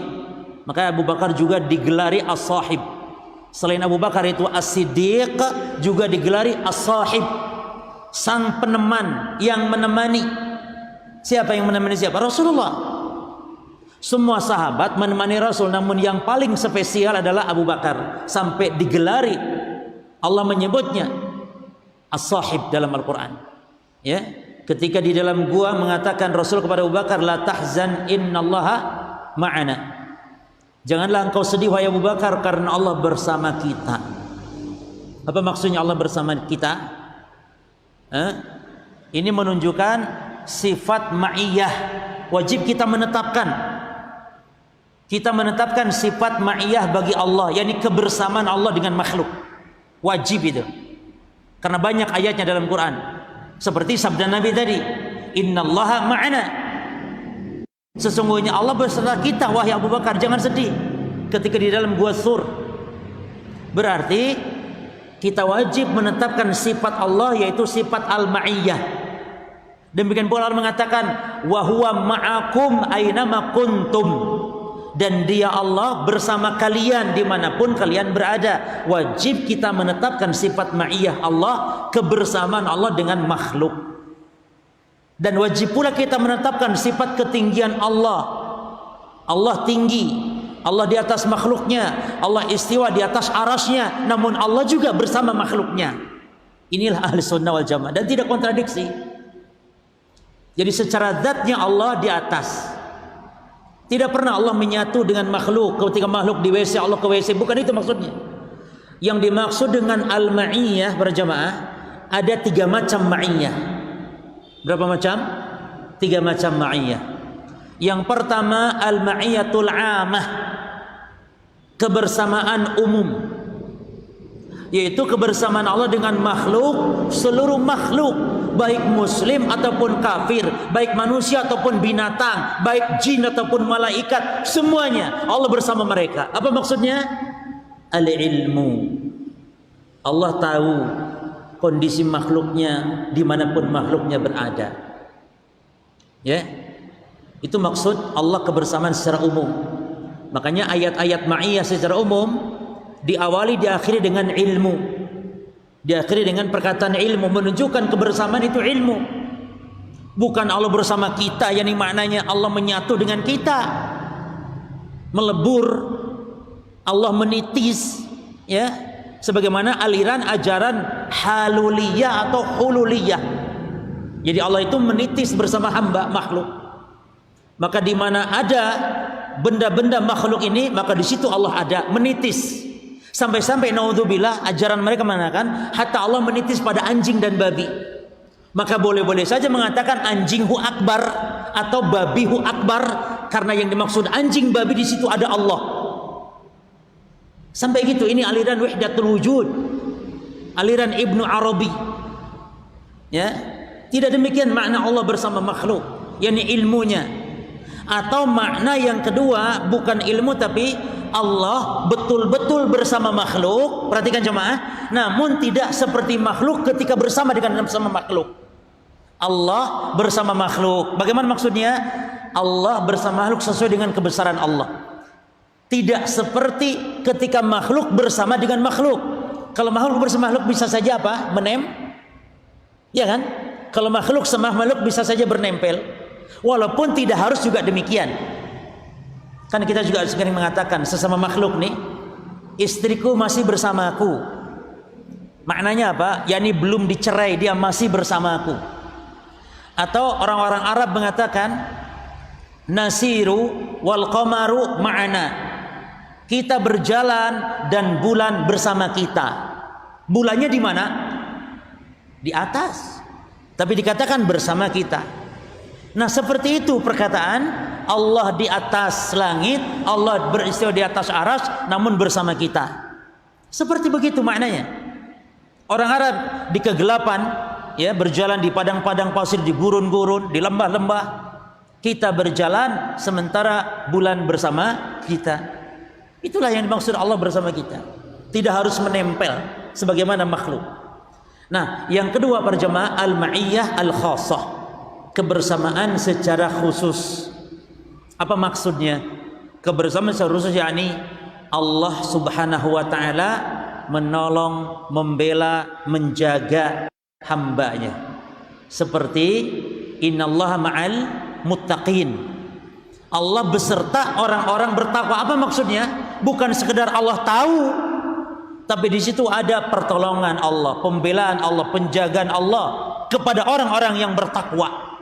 maka Abu Bakar juga digelari as-sahib. Selain Abu Bakar itu as-siddiq, juga digelari as-sahib, sang peneman yang menemani. Siapa yang menemani siapa? Rasulullah. Semua sahabat menemani Rasul, namun yang paling spesial adalah Abu Bakar, sampai digelari, Allah menyebutnya as-sahib dalam Al-Quran. Ya, ketika di dalam gua mengatakan Rasul kepada Abu Bakar, la tahzan innallaha ma'ana. Janganlah engkau sedih wahai Abu Bakar, karena Allah bersama kita. Apa maksudnya Allah bersama kita? Ini menunjukkan sifat ma'iyah. Wajib kita menetapkan. Kita menetapkan sifat ma'iyah bagi Allah, yakni kebersamaan Allah dengan makhluk. Wajib itu. Karena banyak ayatnya dalam Quran. Seperti sabda Nabi tadi, innallaha ma'ana. Sesungguhnya Allah beserta kita wahai Abu Bakar, jangan sedih ketika di dalam gua Tsur. Berarti kita wajib menetapkan sifat Allah, yaitu sifat al-ma'iyah. Demikian pula Allah mengatakan wa huwa ma'akum ainama kuntum, dan dia Allah bersama kalian dimanapun kalian berada. Wajib kita menetapkan sifat ma'iyah Allah, kebersamaan Allah dengan makhluk. Dan wajib pula kita menetapkan sifat ketinggian Allah. Allah tinggi, Allah di atas makhluknya, Allah istiwa di atas arasnya, namun Allah juga bersama makhluknya. Inilah ahli sunnah wal jamaah dan tidak kontradiksi. Jadi secara zatnya Allah di atas. Tidak pernah Allah menyatu dengan makhluk. Ketika makhluk di WC, Allah ke WC. Bukan itu maksudnya. Yang dimaksud dengan al-ma'iyah berjamaah, ada 3 macam ma'iyah. Berapa macam? 3 macam ma'iyah. Yang pertama al-ma'iyatul 'amah, kebersamaan umum, yaitu kebersamaan Allah dengan makhluk, seluruh makhluk, baik muslim ataupun kafir, baik manusia ataupun binatang, baik jin ataupun malaikat, semuanya Allah bersama mereka. Apa maksudnya? Al-ilmu. Allah tahu kondisi makhluknya dimanapun makhluknya berada. Ya, itu maksud Allah kebersamaan secara umum. Makanya ayat-ayat ma'iyah secara umum diawali diakhiri dengan ilmu, diakhiri dengan perkataan ilmu, menunjukkan kebersamaan itu ilmu. Bukan Allah bersama kita, yakni maknanya Allah menyatu dengan kita, melebur, Allah menitis, ya, sebagaimana aliran ajaran haluliyah atau hululiyah. Jadi Allah itu menitis bersama hamba makhluk. Maka di mana ada benda-benda makhluk ini, maka di situ Allah ada, menitis. Sampai-sampai naudzubillah ajaran mereka mengatakan hatta Allah menitis pada anjing dan babi. Maka boleh-boleh saja mengatakan anjinghu akbar atau babihu akbar, karena yang dimaksud anjing babi di situ ada Allah. Sampai gitu. Ini aliran wahdatul wujud, aliran Ibnu Arabi. Ya, tidak demikian makna Allah bersama makhluk, yakni ilmunya. Atau makna yang kedua bukan ilmu tapi Allah betul-betul bersama makhluk. Perhatikan jemaah, namun tidak seperti makhluk ketika bersama dengan sama makhluk. Allah bersama makhluk. Bagaimana maksudnya? Allah bersama makhluk sesuai dengan kebesaran Allah. Tidak seperti ketika makhluk bersama dengan makhluk. Kalau makhluk bersama makhluk bisa saja apa? Ya kan? Kalau makhluk sama makhluk bisa saja bernempel. Walaupun tidak harus juga demikian. Kan kita juga sering mengatakan sesama makhluk nih, istriku masih bersamaku. Maknanya apa? Yani belum dicerai, dia masih bersamaku. Atau orang-orang Arab mengatakan nasiru wal qamaru ma'ana. Kita berjalan dan bulan bersama kita. Bulannya di mana? Di atas. Tapi dikatakan bersama kita. Nah, seperti itu perkataan Allah di atas langit, Allah beristiwa di atas arsy, namun bersama kita. Seperti begitu maknanya. Orang Arab di kegelapan, ya, berjalan di padang-padang pasir, di gurun-gurun, di lembah-lembah. Kita berjalan sementara bulan bersama kita. Itulah yang dimaksud Allah bersama kita. Tidak harus menempel sebagaimana makhluk. Nah, yang kedua para jemaah al-ma'iyah al-khassah, kebersamaan secara khusus. Apa maksudnya? Kebersamaan secara khusus yakni Allah Subhanahu wa taala menolong, membela, menjaga hambanya. Seperti innallaha ma'al muttaqin. Allah beserta orang-orang bertakwa. Apa maksudnya? Bukan sekedar Allah tahu, tapi di situ ada pertolongan Allah, pembelaan Allah, penjagaan Allah kepada orang-orang yang bertakwa.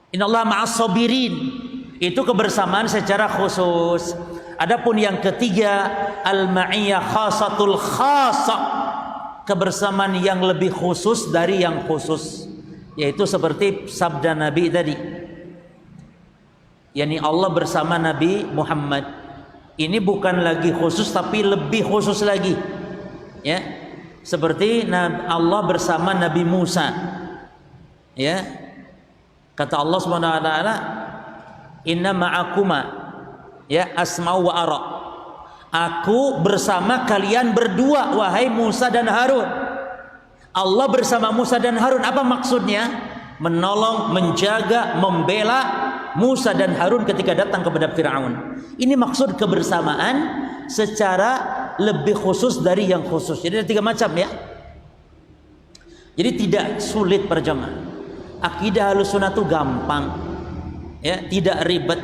Innallaha ma'as sabirin. Itu kebersamaan secara khusus. Adapun yang ketiga, al-ma'iyah khasatul khasa, kebersamaan yang lebih khusus dari yang khusus, yaitu seperti sabda Nabi tadi, yakni Allah bersama Nabi Muhammad. Ini bukan lagi khusus tapi lebih khusus lagi, ya, seperti Allah bersama Nabi Musa, ya. Kata Allah Subhanahu wa taala, "Inna ma'akuma ya asma'u wa ara." Aku bersama kalian berdua wahai Musa dan Harun. Allah bersama Musa dan Harun, apa maksudnya? Menolong, menjaga, membela Musa dan Harun ketika datang kepada Firaun. Ini maksud kebersamaan secara lebih khusus dari yang khusus. Jadi ada 3 macam, ya. Jadi tidak sulit para jemaah. Akidah Ahlussunnah itu gampang, ya, tidak ribet.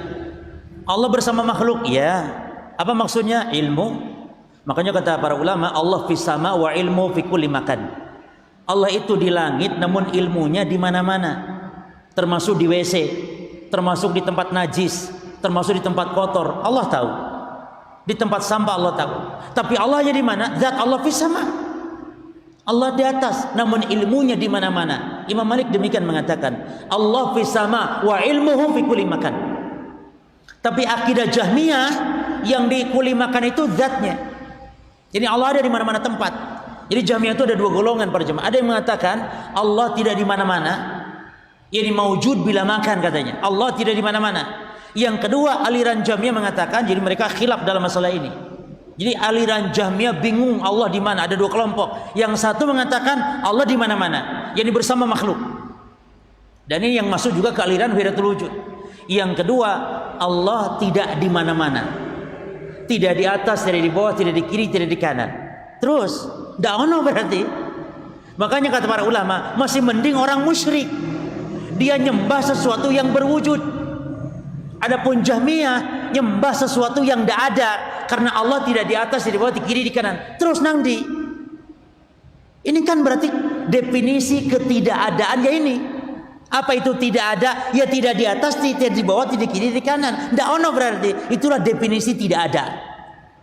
Allah bersama makhluk, ya. Apa maksudnya? Ilmu. Makanya kata para ulama, Allah fis sama wa ilmu fi kulli makan. Allah itu di langit, namun ilmunya di mana-mana. termasuk di WC, termasuk di tempat najis, termasuk di tempat kotor. Allah tahu. Di tempat sampah Allah tahu. Tapi Allahnya di mana? Zat Allah fis sama. Allah di atas, namun ilmunya di mana-mana. Imam Malik demikian mengatakan, Allah fis sama wa ilmuhu fi kulli makan. Tapi akidah Jahmiyah yang di kulli makan itu zatnya. Jadi Allah ada di mana-mana tempat. Jadi Jahmiyah itu ada dua golongan para jemaah. Ada yang mengatakan Allah tidak di mana-mana. Yani maujud bila makan katanya. Allah tidak di mana-mana. Yang kedua, aliran Jahmiyah mengatakan, jadi mereka khilaf dalam masalah ini. Jadi aliran Jahmiyah bingung Allah di mana, ada dua kelompok. Yang satu mengatakan Allah di mana-mana, yakni bersama makhluk. Dan ini yang masuk juga ke aliran Wahdatul Wujud. Yang kedua, Allah tidak di mana-mana. Tidak di atas, tidak di bawah, tidak di kiri, tidak di kanan. Terus, tidak ono berarti. Makanya kata para ulama, masih mending orang musyrik. Dia nyembah sesuatu yang berwujud. Adapun Jahmiyah nyembah sesuatu yang tidak ada, karena Allah tidak di atas, tidak di bawah, di kiri, di kanan. Terus nanti ini kan berarti definisi ketidakadaan ya ini. Apa itu tidak ada? Ya tidak di atas, tidak di bawah, tidak di kiri, di kanan. Tidak ono berarti. Itulah definisi tidak ada.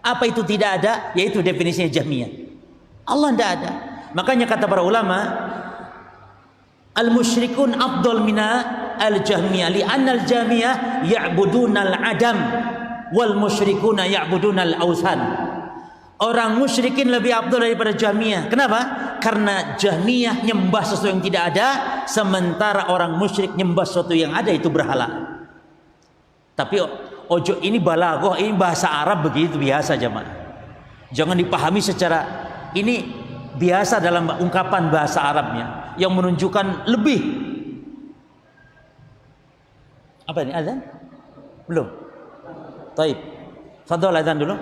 Apa itu tidak ada? Yaitu definisinya Jahmiyah. Allah tidak ada. Makanya kata para ulama, al-musyrikun afdal mina al-jahmiyah li'anna al-jahmiyah ya'buduna al-adam wal musyrikuna ya'buduna al-awthan. Orang musyrikin lebih afdal daripada Jahmiyah. Kenapa? Karena Jahmiyah nyembah sesuatu yang tidak ada, sementara orang musyrik nyembah sesuatu yang ada, itu berhala. Tapi ojo ini balaghah, ini bahasa Arab begitu biasa jemaah. Jangan dipahami secara ini biasa dalam ungkapan bahasa Arabnya yang menunjukkan lebih. Apa ini azan? Belum. Taib. Fadhol azan dulu.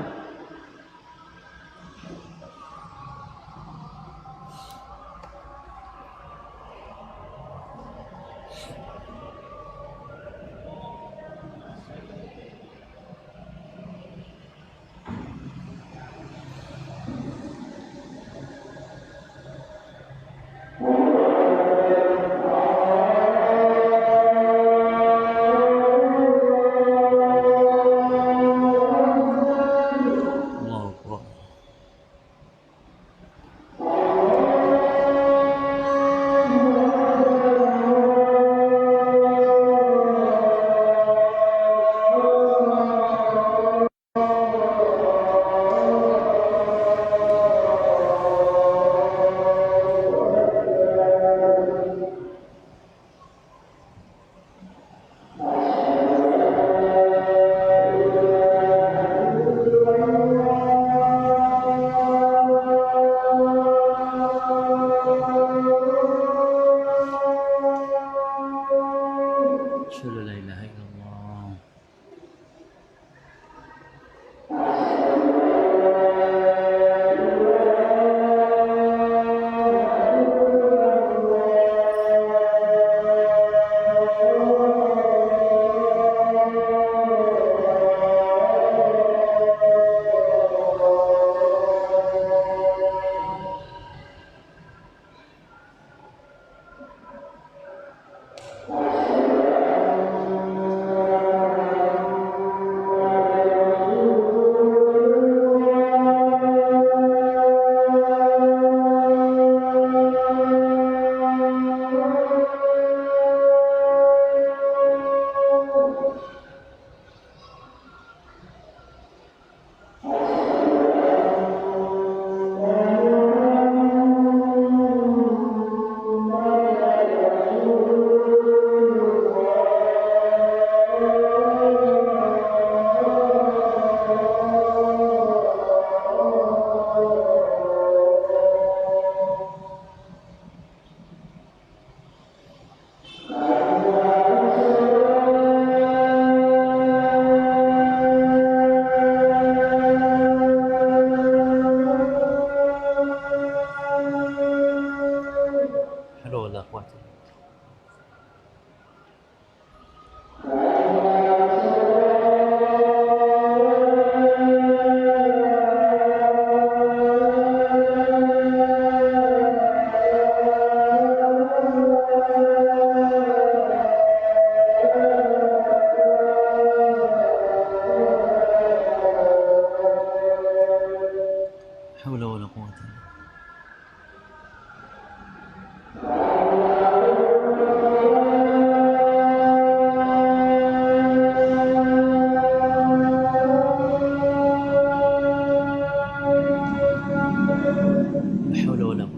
wala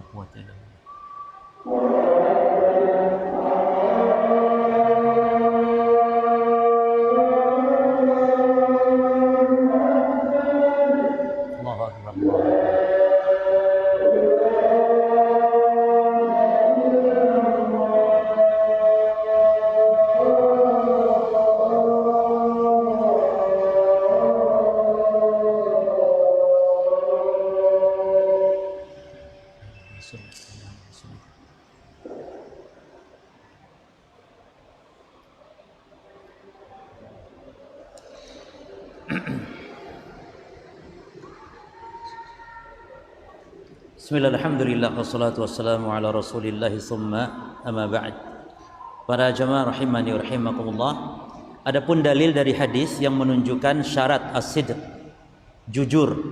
quwwata illa billah. Bismillah, alhamdulillah, wassalatu wassalamu ala rasulillah, summa amma ba'd. Para jamaah rahimani wa rahimakumullah, adapun dalil dari hadis yang menunjukkan syarat as-sidq, jujur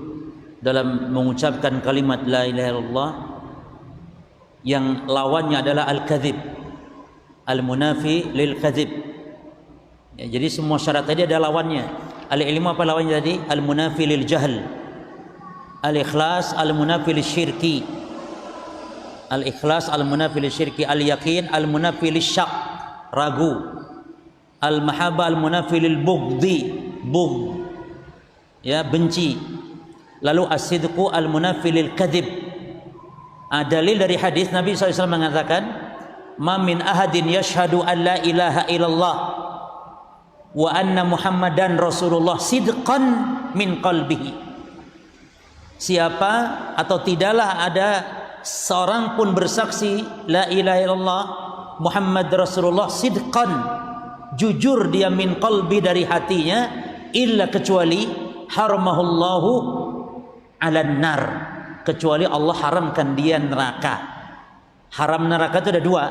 dalam mengucapkan kalimat la ilaha illallah, yang lawannya adalah al-kadzib, al-munafi lil kadzib. Ya, jadi semua syarat tadi ada lawannya. Al-ilmu apa lawannya tadi? Al-munafi lil jahl. Al-ikhlas al-munafi lisyirki. Al-ikhlas al-munafi lisyirki. Al-yaqin al-munafi lisyak, ragu. Al-mahabbah al-munafi lil bughdi, bughd, ya, benci. Lalu as-sidqu al-munafi lil kadzib. Dalil dari hadis Nabi SAW mengatakan, ma min ahadin yashhadu an la ilaha illallah wa anna muhammadan rasulullah sidqan min qalbihi. Siapa atau tidaklah ada seorang pun bersaksi la ilaha illallah Muhammad Rasulullah sidqan, jujur dia, min qalbi, dari hatinya, illa, kecuali haramahullahu alan nar, kecuali Allah haramkan dia neraka. Haram neraka itu ada dua.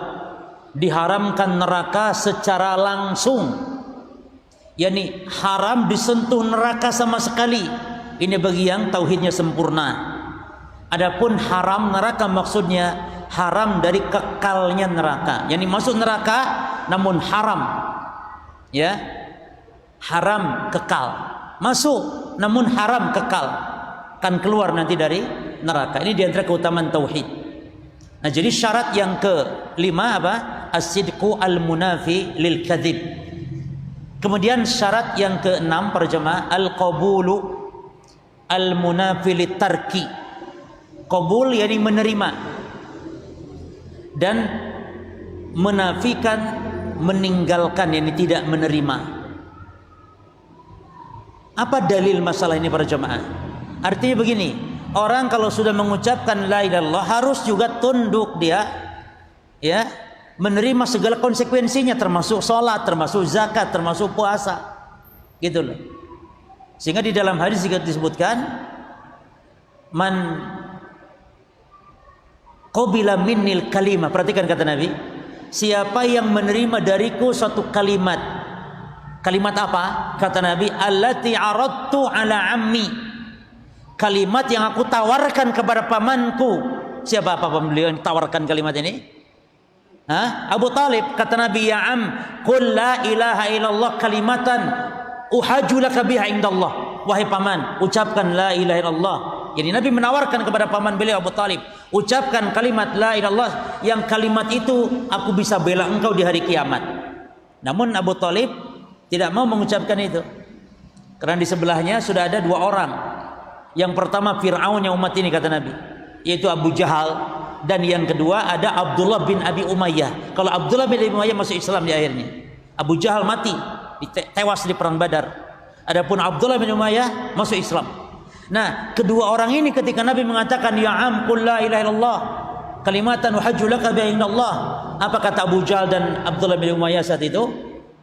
Diharamkan neraka secara langsung, yakni haram disentuh neraka sama sekali. Ini bagi yang tauhidnya sempurna. Adapun haram neraka maksudnya haram dari kekalnya neraka. Yani masuk neraka namun haram. Ya. Haram kekal. Masuk namun haram kekal. Kan keluar nanti dari neraka. Ini di antara keutamaan tauhid. Nah, jadi syarat yang kelima apa? As-sidqu al-munafi lil kadzib. Kemudian syarat yang keenam para jemaah, al-qabulu al-munafi litarki. Qabul yakni menerima dan menafikan, meninggalkan, yakni tidak menerima. Apa dalil masalah ini para jemaah? Artinya begini, orang kalau sudah mengucapkan la ilaha illallah harus juga tunduk dia, ya, menerima segala konsekuensinya, termasuk sholat, termasuk zakat, termasuk puasa, gitu loh. Sehingga di dalam hadis juga disebutkan, man qabila minnil kalimah. Perhatikan kata Nabi, siapa yang menerima dariku suatu kalimat. Kalimat apa? Kata Nabi, allati aradtu ala ammi. Kalimat yang aku tawarkan kepada pamanku. Siapa papa beliau yang tawarkan kalimat ini? Abu Talib. Kata Nabi, ya am, qul la ilaha illallah kalimatan uhaju laka biha indallah. Wahai paman, ucapkan la ilaha illallah. Jadi Nabi menawarkan kepada paman beliau Abu Talib, ucapkan kalimat la ilaha illallah, yang kalimat itu aku bisa bela engkau di hari kiamat. Namun Abu Talib tidak mau mengucapkan itu, karena di sebelahnya sudah ada dua orang. Yang pertama Fir'aunnya umat ini, kata Nabi, yaitu Abu Jahal, dan yang kedua ada Abdullah bin Abi Umayyah. Kalau Abdullah bin Abi Umayyah masuk Islam di akhirnya, Abu Jahal mati, tewas di perang Badar. Adapun Abdullah bin Umayyah masuk Islam. Nah, kedua orang ini ketika Nabi mengatakan ya am qul la ilaha illallah kalimatan uhajju laka biha indallah, apa kata Abu Jahal dan Abdullah bin Umayyah saat itu?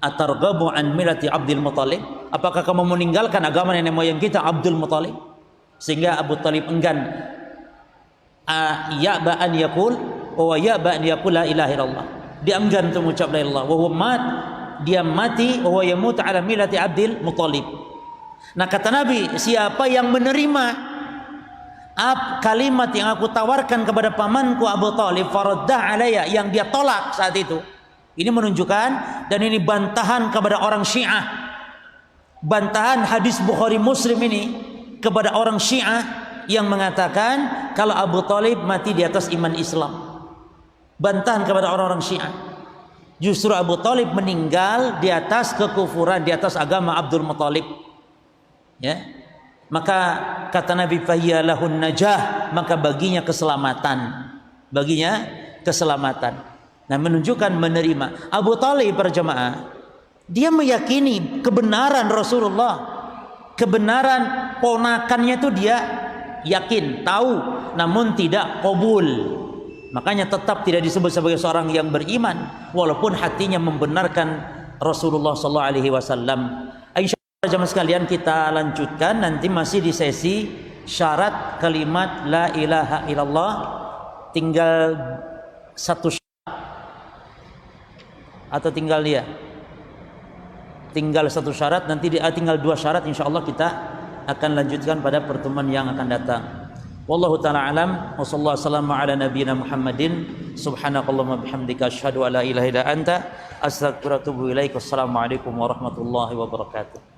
Atarghabu an millati Abdul Muthalib? Apakah kamu meninggalkan agama nenek moyang kita Abdul Muthalib? Sehingga Abu Talib enggan, ya'ba an yaqul wa ya'ba an yaqul la ilaha illallah. dia enggan untuk mengucap la ilaha illallah. Wa huwa mat, dia mati, wa huwa yamut ala millati Abdul Muthalib. Nah kata Nabi, siapa yang menerima kalimat yang aku tawarkan kepada pamanku Abu Thalib, faraddah alayya, yang dia tolak saat itu. Ini menunjukkan, dan ini bantahan kepada orang Syiah, bantahan hadis Bukhari Muslim ini kepada orang Syiah yang mengatakan kalau Abu Thalib mati di atas iman Islam. Bantahan kepada orang-orang Syiah. Justru Abu Thalib meninggal di atas kekufuran, di atas agama Abdul Muthalib. Ya. Maka kata Nabi, fahiya lahun najah, maka baginya keselamatan. Baginya keselamatan. Nah, menunjukkan menerima. Abu Thalib para jemaah, dia meyakini kebenaran Rasulullah, kebenaran ponakannya itu dia yakin, tahu, namun tidak qabul. Makanya tetap tidak disebut sebagai seorang yang beriman walaupun hatinya membenarkan Rasulullah sallallahu alaihi wasallam. Jemaah sekalian, kita lanjutkan nanti masih di sesi syarat kalimat la ilaha illallah. Tinggal satu syarat atau tinggal dia? Tinggal satu syarat, nanti tinggal dua syarat, insyaallah kita akan lanjutkan pada pertemuan yang akan datang. Wallahu taala alam wa sallallahu wasallam ala nabiyyina Muhammadin subhanakallahumma bihamdika asyhadu an la ilaha illa anta astaghfiruka wa atubu ilaik. Wassalamualaikum warahmatullahi wabarakatuh.